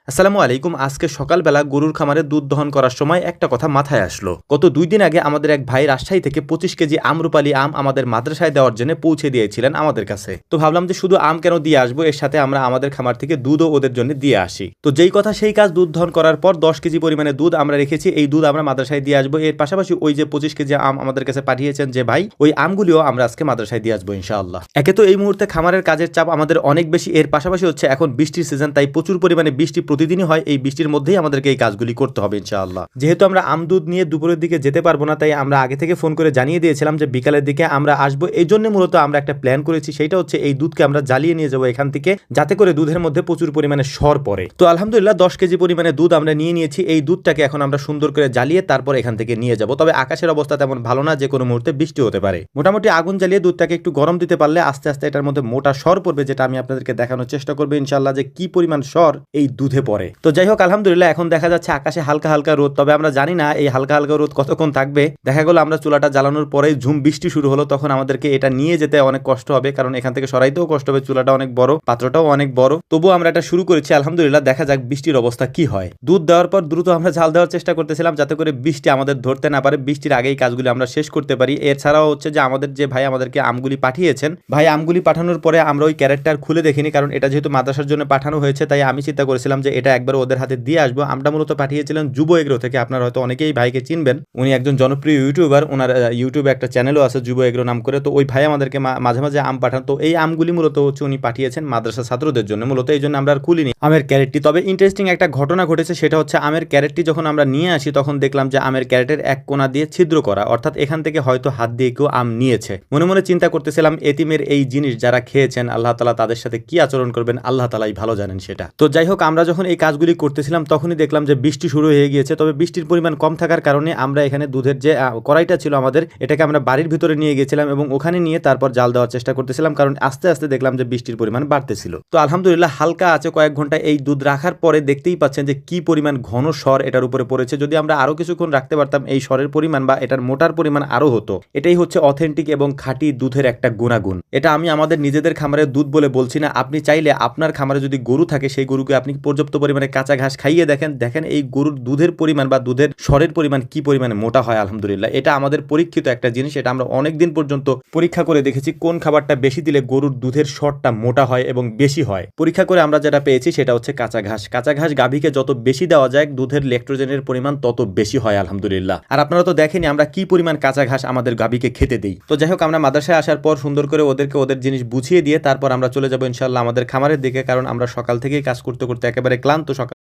আসসালামু আলাইকুম। আজকে সকালবেলা গরুর খামারে দুধ দহন করার সময় একটা কথা মাথায় আসলো। গত ২ দিন আগে আমাদের এক ভাই রাজশাহী থেকে ২৫ কেজি আম্রপালি আম আমাদের মাদ্রাসায় দেওয়ার জন্য পৌঁছে দিয়েছিলেন আমাদের কাছে। তো ভাবলাম যে শুধু আম কেন দিয়ে আসবো, এর সাথে আমরা আমাদের খামার থেকে দুধও ওদের জন্য দিয়ে আসি। তো যেই কথা সেই কাজ, দুধ দহন করার পর ১০ কেজি পরিমাণে দুধ আমরা রেখেছি। এই দুধ আমরা মাদ্রাসায় দিয়ে আসবো। এর পাশাপাশি ওই যে ২৫ কেজি আম আমাদের কাছে পাঠিয়েছেন যে ভাই, ওই আমগুলিও আমরা আজকে মাদ্রাসায় দিয়ে আসবো ইনশাআল্লাহ। একে তো এই মুহূর্তে খামারের কাজের চাপ আমাদের অনেক বেশি, এর পাশাপাশি হচ্ছে এখন বৃষ্টির সিজন, তাই প্রচুর পরিমাণে বৃষ্টি প্রতিদিনই হয়। এই বৃষ্টির মধ্যেই আমাদেরকে এই কাজগুলি করতে হবে ইনশাআল্লাহ। যেহেতু আমরা আম দুধ নিয়ে দুপুরের দিকে যেতে পারবো না, তাই আমরা আগে থেকে ফোন করে জানিয়ে দিয়েছিলাম যে বিকালের দিকে আমরা আসবো। এই জন্য মূলত আমরা একটা প্ল্যান করেছি, সেটা হচ্ছে এই দুধকে আমরা জ্বালিয়ে নিয়ে যাবো এখান থেকে, যাতে করে দুধের মধ্যে প্রচুর পরিমাণে সর পড়ে। তো আলহামদুলিল্লাহ ১০ কেজি পরিমাণে দুধ আমরা নিয়ে নিয়েছি। এই দুধটাকে এখন আমরা সুন্দর করে জ্বালিয়ে তারপর এখান থেকে নিয়ে যাব। তবে আকাশের অবস্থা তেমন ভালো না, যে কোনো মুহূর্তে বৃষ্টি হতে পারে। মোটামুটি আগুন জ্বালিয়ে দুধটাকে একটু গরম দিতে পারলে আস্তে আস্তে এটার মধ্যে মোটা সর পড়বে, যেটা আমি আপনাদেরকে দেখানোর চেষ্টা করবো ইনশাআল্লাহ যে কি পরিমাণ সর এই দুধে পড়ে। তো যাই হোক, আলহামদুলিল্লাহ এখন দেখা যাচ্ছে আকাশে হালকা হালকা রোদ, তবে আমরা জানি না এই হালকা হালকা রোদ কতক্ষণ থাকবে। দেখা গেল আমরা চুলাটা জ্বালানোর পরেই ঝুম বৃষ্টি শুরু হলো, তখন আমাদেরকে এটা নিয়ে যেতে অনেক কষ্ট হবে, কারণ এখান থেকে সরাইতেও কষ্ট হবে। চুলাটা অনেক বড়, পাত্রটাও অনেক বড়, তবুও আমরা এটা শুরু করেছি। আলহামদুলিল্লাহ দেখা যাক বৃষ্টির অবস্থা কি হয়। দুধ দেওয়ার পর দ্রুত আমরা ঝাল দেওয়ার চেষ্টা করতেছিলাম, যাতে করে বৃষ্টি আমাদের ধরতে না পারে, বৃষ্টির আগেই কাজগুলি আমরা শেষ করতে পারি। এছাড়াও হচ্ছে যে আমাদের যে ভাই আমাদেরকে আমগুলি পাঠিয়েছেন, ভাই আমগুলি পাঠানোর পরে আমরা ওই ক্যারেটটা খুলে দেখিনি, কারণ এটা যেহেতু মাদ্রাসার জন্য পাঠানো হয়েছে, তাই আমি চিন্তা করেছিলাম যে এটা একবার ওদের হাতে দিয়ে আসবো। আমটা মূলত পাঠিয়েছিলেন যুব এগ্রো থেকে। আপনারা হয়তো অনেকেই ভাইকে চিনবেন, উনি একজন জনপ্রিয় ইউটিউবার। ওনার ইউটিউবে একটা চ্যানেলও আছে যুব এগ্রো নাম করে। তো ওই ভাই আমাদেরকে মাঝে মাঝে আম পাঠান। তো এই আমগুলি মূলত হচ্ছে উনি পাঠিয়েছেন মাদ্রাসা ছাত্রদের জন্য, মূলত এই জন্য আমরা আর খুলিনি আমের ক্যারেটটি। তবে ইন্টারেস্টিং একটা ঘটনা ঘটেছে, সেটা হচ্ছে আমের ক্যারেটটি যখন আমরা নিয়ে আসি, তখন দেখলাম যে আমের ক্যারেটের এক কোণা দিয়ে ছিদ্র করা, অর্থাৎ এখান থেকে হয়তো হাত দিয়ে কেউ আম নিয়েছে। মনে মনে চিন্তা করতেছিলাম, এতিমের এই জিনিস যারা খেয়েছেন, আল্লাহ তাআলা তাদের সাথে কি আচরণ করবেন আল্লাহ তাআলাই ভালো জানেন সেটা। তো যাই হোক, আমরা যখন এই কাজগুলি করতেছিলাম তখনই দেখলাম যে বৃষ্টি শুরু হয়ে গিয়েছে। তবে বৃষ্টির পরিমাণ কম থাকার কারণে আমরা এখানে দুধের যে কড়াইটা ছিল আমাদের, এটাকে আমরা বাড়ির ভিতরে নিয়ে গেছিলাম এবং ওখানে নিয়ে তারপর জাল দেওয়ার চেষ্টা করতেছিলাম, কারণ আস্তে আস্তে দেখলাম যে বৃষ্টির পরিমাণ বাড়তেছিল। তো আলহামদুলিল্লাহ হালকা আছে কয়েক ঘন্টা এই দুধ রাখার পরে দেখতেই পাচ্ছেন যে কি পরিমাণ ঘন সর এটার উপরে পড়েছে। যদি আমরা আরো কিছুক্ষণ রাখতে পারতাম, এই সরের পরিমাণ বা এটার মোটার পরিমাণ আরো হতো। এটাই হচ্ছে অথেন্টিক এবং খাঁটি দুধের একটা গুণাগুণ। এটা আমি আমাদের নিজেদের খামারের দুধ বলে বলছি না। আপনি চাইলে আপনার খামারে যদি গরু থাকে, সেই গরুকে আপনি পর্যাপ্ত পরিমাণে কাঁচা ঘাস খাইয়ে দেখেন এই গরুর দুধের পরিমাণ বা দুধের সরের পরিমাণ কি পরিমাণে মোটা হয়। আলহামদুলিল্লাহ এটা আমাদের পরীক্ষিত একটা জিনিস। এটা আমরা অনেকদিন পর্যন্ত পরীক্ষা করে দেখেছি কোন খাবারটা বেশি দিলে গরুর দুধের সরটা মোটা হয় এবং বেশি হয়। পরীক্ষা করে আমরা যেটা পেয়েছি সেটা হচ্ছে কাঁচা ঘাস। কাঁচা ঘাস গাভীকে যত বেশি দেওয়া যায়, দুধের ল্যাকটোজেনের পরিমাণ তত বেশি হয় আলহামদুলিল্লাহ। আর আপনারা তো দেখেনি আমরা কি পরিমাণ কাঁচা ঘাস আমাদের গাভীকে খেতে দেই। তো যাই হোক, আমরা মাদ্রাসায় আসার পর সুন্দর করে ওদেরকে ওদের জিনিস বুঝিয়ে দিয়ে তারপর আমরা চলে যাবো ইনশাআল্লাহ আমাদের খামারের দিকে, কারণ আমরা সকাল থেকেই কাজ করতে করতে একেবারে ক্লান্ত। সকাল